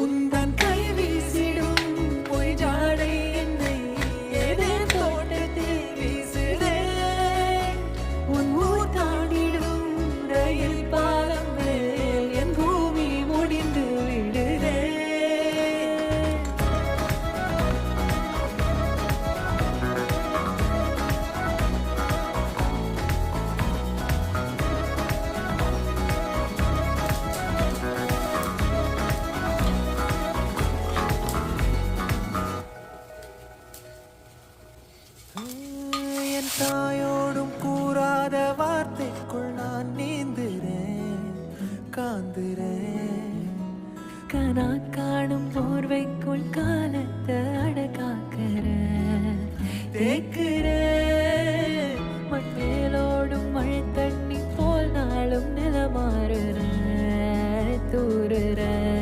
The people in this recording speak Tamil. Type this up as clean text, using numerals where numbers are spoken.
உந்தன் கை வீசிடும் பொய் ஜாடை என்னை ஏதேன் தோட்டத்தில் வீசுதே. உன் ஊர் தாண்டிடும் ரயில் பாலம் மேல் என் பூமி முடிந்து விடுதே. என் தாயோடும் கூறாத வார்த்தைக்குள் நான் நீந்துறேன், காந்துறேன். கனா காணும் போர்வைக்குள்